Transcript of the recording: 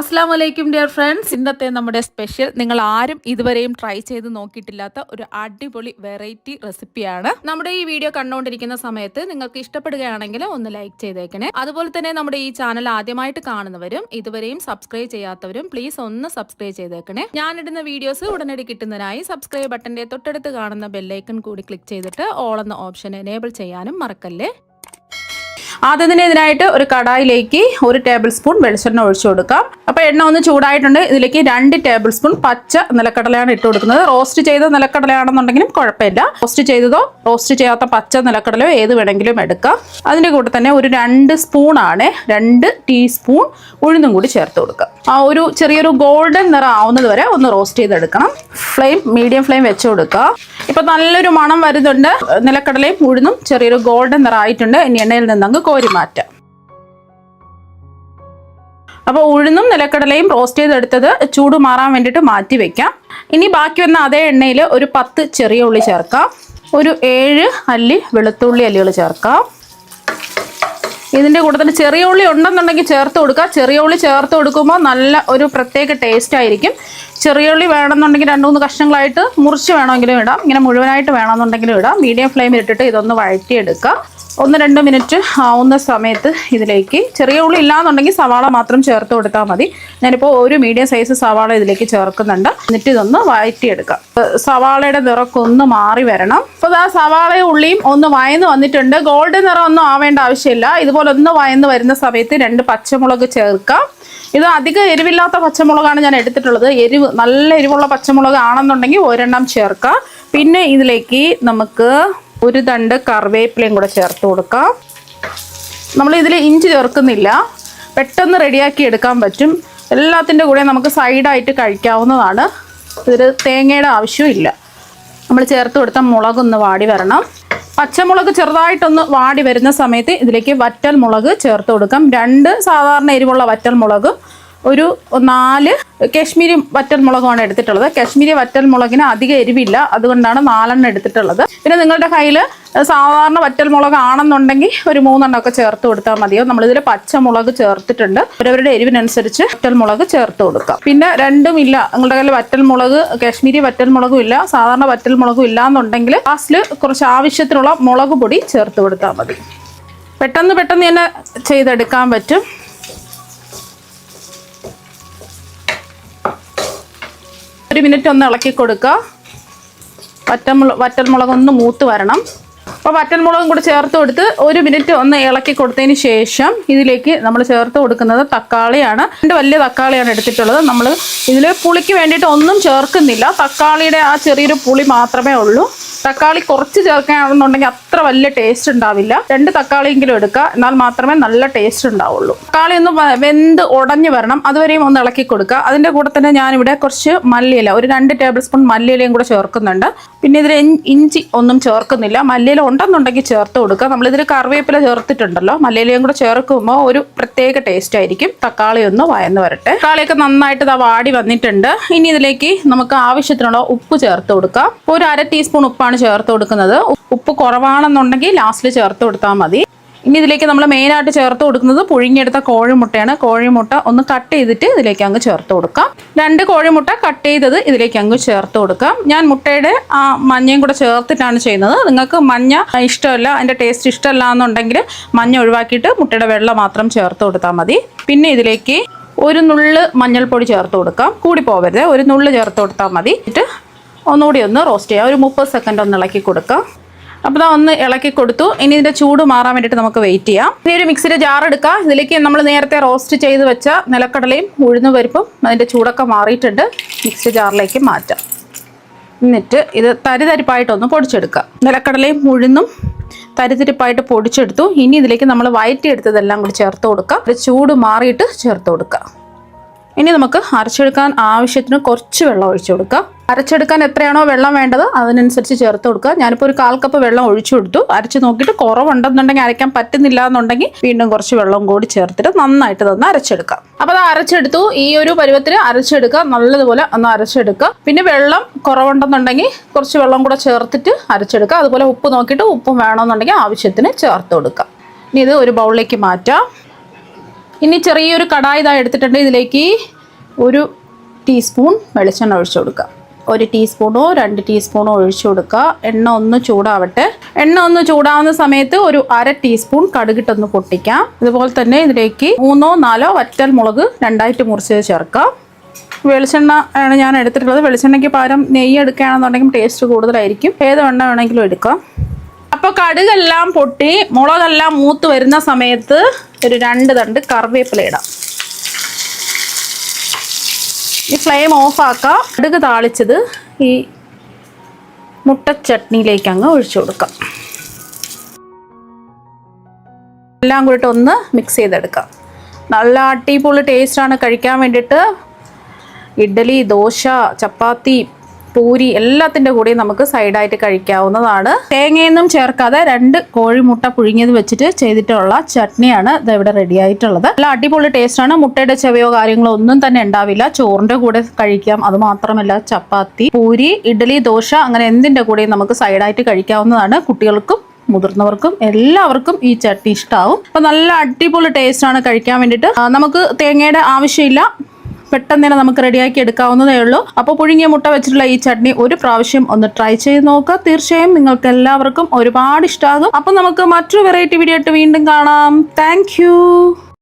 അസ്സലാമലൈക്കും dear friends. ഇന്നത്തെ നമ്മുടെ സ്പെഷ്യൽ നിങ്ങൾ ആരും ഇതുവരെയും ട്രൈ ചെയ്ത് നോക്കിയിട്ടില്ലാത്ത ഒരു അടിപൊളി വെറൈറ്റി റെസിപ്പിയാണ്. നമ്മുടെ ഈ വീഡിയോ കണ്ടുകൊണ്ടിരിക്കുന്ന സമയത്ത് നിങ്ങൾക്ക് ഇഷ്ടപ്പെടുകയാണെങ്കിൽ ഒന്ന് ലൈക്ക് ചെയ്തേക്കണേ. അതുപോലെ തന്നെ നമ്മുടെ ഈ ചാനൽ ആദ്യമായിട്ട് കാണുന്നവരും ഇതുവരെയും സബ്സ്ക്രൈബ് ചെയ്യാത്തവരും പ്ലീസ് ഒന്ന് സബ്സ്ക്രൈബ് ചെയ്തേക്കണേ. ഞാനിടുന്ന വീഡിയോസ് ഉടനടി കിട്ടുന്നതിനായി സബ്സ്ക്രൈബ് ബട്ടന്റെ തൊട്ടടുത്ത് കാണുന്ന ബെല്ലൈക്കൺ കൂടി ക്ലിക്ക് ചെയ്തിട്ട് ഓൾ എന്ന ഓപ്ഷൻ എനേബിൾ ചെയ്യാനും മറക്കല്ലേ. ആദ്യം തന്നെ ഇതിനായിട്ട് ഒരു കടായിലേക്ക് 1 ടേബിൾ സ്പൂൺ വെളിച്ചെണ്ണ ഒഴിച്ചു കൊടുക്കാം. അപ്പോൾ എണ്ണ ഒന്ന് ചൂടായിട്ടുണ്ട്. ഇതിലേക്ക് 2 ടേബിൾ സ്പൂൺ പച്ച നിലക്കടലയാണ് ഇട്ട് കൊടുക്കുന്നത്. റോസ്റ്റ് ചെയ്ത നിലക്കടലയാണെന്നുണ്ടെങ്കിലും കുഴപ്പമില്ല. റോസ്റ്റ് ചെയ്തതോ റോസ്റ്റ് ചെയ്യാത്ത പച്ച നിലക്കടലയോ ഏത് വേണമെങ്കിലും എടുക്കാം. അതിൻ്റെ കൂടെ തന്നെ ഒരു 2 സ്പൂണാണ് 2 ടീസ്പൂൺ ഉഴുന്നും കൂടി ചേർത്ത് കൊടുക്കാം. ആ ഒരു ചെറിയൊരു ഗോൾഡൻ നിറം ആവുന്നത് വരെ ഒന്ന് റോസ്റ്റ് ചെയ്തെടുക്കണം. മീഡിയം ഫ്ലെയിം വെച്ച് കൊടുക്കുക. ഇപ്പം നല്ലൊരു മണം വരുന്നുണ്ട്. നിലക്കടലയും ഉഴുന്നും ചെറിയൊരു ഗോൾഡൻ നിറം ആയിട്ടുണ്ട്. ഇനി എണ്ണയിൽ നിന്നങ്ങ് കോരി മാറ്റാം. അപ്പോൾ ഉഴുന്നും നിലക്കടലയും റോസ്റ്റ് ചെയ്തെടുത്തത് ചൂട് മാറാൻ വേണ്ടിയിട്ട് മാറ്റി വെക്കാം. ഇനി ബാക്കി വന്ന അതേ എണ്ണയിൽ ഒരു 10 ചെറിയ ഉള്ളി ചേർക്കാം. ഒരു 7 അല്ലി വെളുത്തുള്ളി അല്ലികൾ ചേർക്കാം. ഇതിൻ്റെ കൂടെ തന്നെ ചെറിയ ഉള്ളി ഉണ്ടെന്നുണ്ടെങ്കിൽ ചേർത്ത് കൊടുക്കുക. ചെറിയ ഉള്ളി ചേർത്ത് കൊടുക്കുമ്പോൾ നല്ല ഒരു പ്രത്യേക ടേസ്റ്റ് ആയിരിക്കും. ചെറിയ ഉള്ളി വേണമെന്നുണ്ടെങ്കിൽ 2-3 കഷ്ണങ്ങളായിട്ട് മുറിച്ച് വേണമെങ്കിലും ഇടാം. ഇങ്ങനെ മുഴുവനായിട്ട് വേണമെന്നുണ്ടെങ്കിലും ഇടാം. മീഡിയം ഫ്ലെയിമിൽ ഇട്ടിട്ട് ഇതൊന്ന് വഴറ്റിയെടുക്കുക. 1-2 മിനിറ്റ് ആവുന്ന സമയത്ത് ഇതിലേക്ക് ചെറിയ ഉള്ളി ഇല്ലാന്നുണ്ടെങ്കിൽ സവാള മാത്രം ചേർത്ത് കൊടുത്താൽ മതി. ഞാനിപ്പോൾ ഒരു മീഡിയം സൈസ് സവാള ഇതിലേക്ക് ചേർക്കുന്നുണ്ട്. എന്നിട്ട് ഇതൊന്ന് വഴറ്റിയെടുക്കാം. സവാളയുടെ നിറമൊക്കെ ഒന്ന് മാറി വരണം. അപ്പോൾ ആ സവാളയും ഉള്ളിയും ഒന്ന് വയന്ന് വന്നിട്ടുണ്ട്. ഗോൾഡൻ നിറം ഒന്നും ആവേണ്ട ആവശ്യമില്ല. ഇതുപോലെ ഒന്ന് വയന്ന് വരുന്ന സമയത്ത് 2 പച്ചമുളക് ചേർക്കാം. ഇത് അധികം എരിവില്ലാത്ത പച്ചമുളകാണ് ഞാൻ എടുത്തിട്ടുള്ളത്. നല്ല എരിവുള്ള പച്ചമുളക് ആണെന്നുണ്ടെങ്കിൽ ഒരെണ്ണം ചേർക്കാം. പിന്നെ ഇതിലേക്ക് നമുക്ക് ഒരു തണ്ട് കറിവേപ്പിലയും കൂടെ ചേർത്ത് കൊടുക്കാം. നമ്മളിതിൽ ഇഞ്ചി ചേർക്കുന്നില്ല. പെട്ടെന്ന് റെഡിയാക്കി എടുക്കാൻ പറ്റും. എല്ലാത്തിൻ്റെ കൂടെ നമുക്ക് സൈഡായിട്ട് കഴിക്കാവുന്നതാണ്. ഇതിൽ തേങ്ങയുടെ ആവശ്യമില്ല. നമ്മൾ ചേർത്ത് കൊടുത്ത മുളകൊന്ന് വാടി വരണം. പച്ചമുളക് ചെറുതായിട്ടൊന്ന് വാടി വരുന്ന സമയത്ത് ഇതിലേക്ക് വറ്റൽ മുളക് ചേർത്ത് കൊടുക്കാം. 2 സാധാരണ എരിവുള്ള വറ്റൽ മുളകും ഒരു 4 കാശ്മീരി വറ്റൽ മുളകുമാണ് എടുത്തിട്ടുള്ളത്. കാശ്മീരി വറ്റൽ മുളകിന് അധികം എരിവില്ല, അതുകൊണ്ടാണ് 4 എടുത്തിട്ടുള്ളത്. പിന്നെ നിങ്ങളുടെ കയ്യിൽ സാധാരണ വറ്റൽ മുളക് ആണെന്നുണ്ടെങ്കിൽ ഒരു 3 ഒക്കെ ചേർത്ത് കൊടുത്താൽ മതിയോ. നമ്മളിതിൽ പച്ചമുളക് ചേർത്തിട്ടുണ്ട്. അവരവരുടെ എരിവിനനുസരിച്ച് വറ്റൽ മുളക് ചേർത്ത് കൊടുക്കാം. പിന്നെ രണ്ടും ഇല്ല, നിങ്ങളുടെ കയ്യിൽ വറ്റൽ മുളക് കാശ്മീരി വറ്റൽ മുളകും ഇല്ല, സാധാരണ വറ്റൽ മുളകും ഇല്ല എന്നുണ്ടെങ്കിൽ ലാസ്റ്റിൽ കുറച്ച് ആവശ്യത്തിനുള്ള മുളക് പൊടി ചേർത്ത് കൊടുത്താൽ മതി. പെട്ടെന്ന് തന്നെ ചെയ്തെടുക്കാൻ പറ്റും. ഒരു മിനിറ്റ് ഒന്ന് ഇളക്കി കൊടുക്കുക. വറ്റൽമുളക് ഒന്ന് മൂത്ത് വരണം. അപ്പോൾ വറ്റൽമുളകും കൂടി ചേർത്ത് കൊടുത്ത് 1 മിനിറ്റ് ഒന്ന് ഇളക്കി കൊടുത്തതിന് ശേഷം ഇതിലേക്ക് നമ്മൾ ചേർത്ത് കൊടുക്കുന്നത് തക്കാളിയാണ്. 2 വലിയ തക്കാളിയാണ് എടുത്തിട്ടുള്ളത്. നമ്മൾ ഇതിൽ പുളിക്ക് വേണ്ടിയിട്ട് ഒന്നും ചേർക്കുന്നില്ല. തക്കാളിയുടെ ആ ചെറിയൊരു പുളി മാത്രമേ ഉള്ളൂ. തക്കാളി കുറച്ച് ചേർക്കുകയാണെന്നുണ്ടെങ്കിൽ അത്ര വലിയ ടേസ്റ്റ് ഉണ്ടാവില്ല. 2 തക്കാളിയെങ്കിലും എടുക്കുക, എന്നാൽ മാത്രമേ നല്ല ടേസ്റ്റ് ഉണ്ടാവുള്ളൂ. തക്കാളി ഒന്ന് വെന്ത് ഉടഞ്ഞു വരണം. അതുവരെയും ഒന്ന് ഇളക്കി കൊടുക്കുക. അതിൻ്റെ കൂടെ തന്നെ ഞാനിവിടെ കുറച്ച് മല്ലിയില, ഒരു 2 ടേബിൾ സ്പൂൺ മല്ലിയിലയും കൂടെ ചേർക്കുന്നുണ്ട്. പിന്നെ ഇതിൽ ഇഞ്ചി ഒന്നും ചേർക്കുന്നില്ല. മല്ലിയില ഉണ്ടെന്നുണ്ടെങ്കിൽ ചേർത്ത് കൊടുക്കുക. നമ്മളിതിൽ കറിവേപ്പില ചേർത്തിട്ടുണ്ടല്ലോ. മല്ലിയിലയും കൂടെ ചേർക്കുമ്പോൾ ഒരു പ്രത്യേക ടേസ്റ്റ് ആയിരിക്കും. തക്കാളി ഒന്ന് വയന്ന് വരട്ടെ. തക്കാളിയൊക്കെ നന്നായിട്ട് വാടി വന്നിട്ടുണ്ട്. ഇനി ഇതിലേക്ക് നമുക്ക് ആവശ്യത്തിനുള്ള ഉപ്പ് ചേർത്ത് കൊടുക്കാം. ഒരു 1/2 ടീസ്പൂൺ ഉപ്പാണ് ചേർത്ത് കൊടുക്കുന്നത്. ഉപ്പ് കുറവാണെന്നുണ്ടെങ്കിൽ ലാസ്റ്റിൽ ചേർത്ത് കൊടുത്താൽ മതി. ഇനി ഇതിലേക്ക് നമ്മൾ മെയിനായിട്ട് ചേർത്ത് കൊടുക്കുന്നത് പുഴുങ്ങിയെടുത്ത കോഴിമുട്ടയാണ്. കോഴിമുട്ട ഒന്ന് കട്ട് ചെയ്തിട്ട് ഇതിലേക്ക് അങ്ങ് ചേർത്ത് കൊടുക്കാം. 2 കോഴിമുട്ട കട്ട് ചെയ്തത് ഇതിലേക്ക് അങ്ങ് ചേർത്ത് കൊടുക്കാം. ഞാൻ മുട്ടയുടെ മഞ്ഞയും കൂടെ ചേർത്തിട്ടാണ് ചെയ്യുന്നത്. നിങ്ങൾക്ക് മഞ്ഞ ഇഷ്ടമല്ല, അതിൻ്റെ ടേസ്റ്റ് ഇഷ്ടമല്ല എന്നുണ്ടെങ്കിൽ മഞ്ഞ ഒഴിവാക്കിയിട്ട് മുട്ടയുടെ വെള്ള മാത്രം ചേർത്ത് കൊടുത്താൽ മതി. പിന്നെ ഇതിലേക്ക് ഒരു നുള്ള് മഞ്ഞൾപ്പൊടി ചേർത്ത് കൊടുക്കാം. കൂടി പോകരുത്, ഒരു നുള്ള് ചേർത്ത് കൊടുത്താൽ മതി. എന്നിട്ട് ഒന്നുകൂടി ഒന്ന് റോസ്റ്റ് ചെയ്യാം. ഒരു 30 സെക്കൻഡ് ഒന്ന് ഇളക്കി കൊടുക്കാം. അപ്പോൾ ഒന്ന് ഇളക്കി കൊടുത്തു. ഇനി ഇതിൻ്റെ ചൂട് മാറാൻ വേണ്ടിയിട്ട് നമുക്ക് വെയിറ്റ് ചെയ്യാം. ഇനി ഒരു മിക്സിയുടെ ജാർ എടുക്കുക. ഇതിലേക്ക് നമ്മൾ നേരത്തെ റോസ്റ്റ് ചെയ്ത് വെച്ച നിലക്കടലയും ഉഴുന്നുപരിപ്പും അതിൻ്റെ ചൂടൊക്കെ മാറിയിട്ടുണ്ട്. മിക്സിയുടെ ജാറിലേക്ക് മാറ്റാം. എന്നിട്ട് ഇത് തരിതരിപ്പായിട്ടൊന്ന് പൊടിച്ചെടുക്കുക. നിലക്കടലയും ഉഴുന്നും തരിതരിപ്പായിട്ട് പൊടിച്ചെടുത്തു. ഇനി ഇതിലേക്ക് നമ്മൾ വഴറ്റിയെടുത്തതെല്ലാം കൂടി ചേർത്ത് കൊടുക്കുക. ചൂട് മാറിയിട്ട് ചേർത്ത് കൊടുക്കുക. ഇനി നമുക്ക് അരച്ചെടുക്കാൻ ആവശ്യത്തിന് കുറച്ച് വെള്ളം ഒഴിച്ചു കൊടുക്കുക. അരച്ചെടുക്കാൻ എത്രയാണോ വെള്ളം വേണ്ടത് അതിനനുസരിച്ച് ചേർത്ത് കൊടുക്കുക. ഞാനിപ്പോൾ ഒരു 1/4 കപ്പ് വെള്ളം ഒഴിച്ചു കൊടുത്തു. അരച്ച് നോക്കിയിട്ട് കുറവുണ്ടെന്നുണ്ടെങ്കിൽ, അരയ്ക്കാൻ പറ്റുന്നില്ല എന്നുണ്ടെങ്കിൽ വീണ്ടും കുറച്ച് വെള്ളം കൂടി ചേർത്തിട്ട് നന്നായിട്ട് തന്നെ അരച്ചെടുക്കാം. അപ്പോൾ അത് അരച്ചെടുത്തു. ഈ ഒരു പരുവത്തിൽ അരച്ചെടുക്കുക. നല്ലതുപോലെ ഒന്ന് അരച്ചെടുക്കുക. പിന്നെ വെള്ളം കുറവുണ്ടെന്നുണ്ടെങ്കിൽ കുറച്ച് വെള്ളം കൂടെ ചേർത്തിട്ട് അരച്ചെടുക്കുക. അതുപോലെ ഉപ്പ് നോക്കിയിട്ട് ഉപ്പും വേണമെന്നുണ്ടെങ്കിൽ ആവശ്യത്തിന് ചേർത്ത് കൊടുക്കുക. ഇനി ഇത് ഒരു ബൗളിലേക്ക് മാറ്റാം. ഇനി ചെറിയൊരു കടായി ഇതാ എടുത്തിട്ടുണ്ട്. ഇതിലേക്ക് 1 ടീസ്പൂൺ വെളിച്ചെണ്ണ ഒഴിച്ചു കൊടുക്കുക. 1 ടീസ്പൂണോ 2 ടീസ്പൂണോ ഒഴിച്ചു കൊടുക്കുക. എണ്ണ ഒന്ന് ചൂടാവട്ടെ. എണ്ണ ഒന്ന് ചൂടാവുന്ന സമയത്ത് ഒരു 1/2 ടീസ്പൂൺ കടുകിട്ടൊന്ന് പൊട്ടിക്കാം. അതുപോലെ തന്നെ ഇതിലേക്ക് 3-4 വറ്റൽ മുളക് 2ആയിട്ട് മുറിച്ചത് ചേർക്കാം. വെളിച്ചെണ്ണ ആണ് ഞാൻ എടുത്തിട്ടുള്ളത്. വെളിച്ചെണ്ണയ്ക്ക് പകരം നെയ്യ് എടുക്കുകയാണെന്നുണ്ടെങ്കിൽ ടേസ്റ്റ് കൂടുതലായിരിക്കും. ഏത് എണ്ണ വേണമെങ്കിലും എടുക്കാം. അപ്പോൾ കടുകെല്ലാം പൊട്ടി മുളകെല്ലാം മൂത്ത് വരുന്ന സമയത്ത് ഒരു 2 തണ്ട് കറിവേപ്പില ഇടാം. ഈ ഫ്ലെയിം ഓഫാക്കാം. കടുക് താളിച്ചത് ഈ മുട്ട ചട്നിയിലേക്ക് അങ്ങ് ഒഴിച്ചു കൊടുക്കാം. എല്ലാം കൂടിയിട്ട് ഒന്ന് മിക്സ് ചെയ്തെടുക്കാം. നല്ല അടിപൊളി ടേസ്റ്റാണ് കഴിക്കാൻ വേണ്ടിയിട്ട്. ഇഡ്ഡലി, ദോശ, ചപ്പാത്തി, പൂരി എല്ലാത്തിൻ്റെ കൂടെയും നമുക്ക് സൈഡായിട്ട് കഴിക്കാവുന്നതാണ്. തേങ്ങയൊന്നും ചേർക്കാതെ 2 കോഴിമുട്ട പുഴുങ്ങിയത് വെച്ചിട്ട് ചെയ്തിട്ടുള്ള ചട്നിയാണ് ഇത് ഇവിടെ റെഡി ആയിട്ടുള്ളത്. നല്ല അടിപൊളി ടേസ്റ്റാണ്. മുട്ടയുടെ ചെവയോ കാര്യങ്ങളോ ഒന്നും തന്നെ ഉണ്ടാവില്ല. ചോറിൻ്റെ കൂടെ കഴിക്കാം. അതുമാത്രമല്ല ചപ്പാത്തി, പൂരി, ഇഡ്ഡലി, ദോശ അങ്ങനെ എന്തിൻ്റെ കൂടെയും നമുക്ക് സൈഡായിട്ട് കഴിക്കാവുന്നതാണ്. കുട്ടികൾക്കും മുതിർന്നവർക്കും എല്ലാവർക്കും ഈ ചട്നി ഇഷ്ടമാവും. അപ്പോൾ നല്ല അടിപൊളി ടേസ്റ്റാണ് കഴിക്കാൻ വേണ്ടിയിട്ട്. നമുക്ക് തേങ്ങയുടെ ആവശ്യമില്ല. പെട്ടെന്ന് തന്നെ നമുക്ക് റെഡിയാക്കി എടുക്കാവുന്നതേ ഉള്ളൂ. അപ്പോൾ പുഴുങ്ങിയ മുട്ട വെച്ചിട്ടുള്ള ഈ ചട്നി ഒരു പ്രാവശ്യം ഒന്ന് ട്രൈ ചെയ്ത് നോക്കുക. തീർച്ചയായും നിങ്ങൾക്ക് എല്ലാവർക്കും ഒരുപാട് ഇഷ്ടമാകും. അപ്പോൾ നമുക്ക് മറ്റൊരു വെറൈറ്റി വീഡിയോ ആയിട്ട് വീണ്ടും കാണാം. താങ്ക്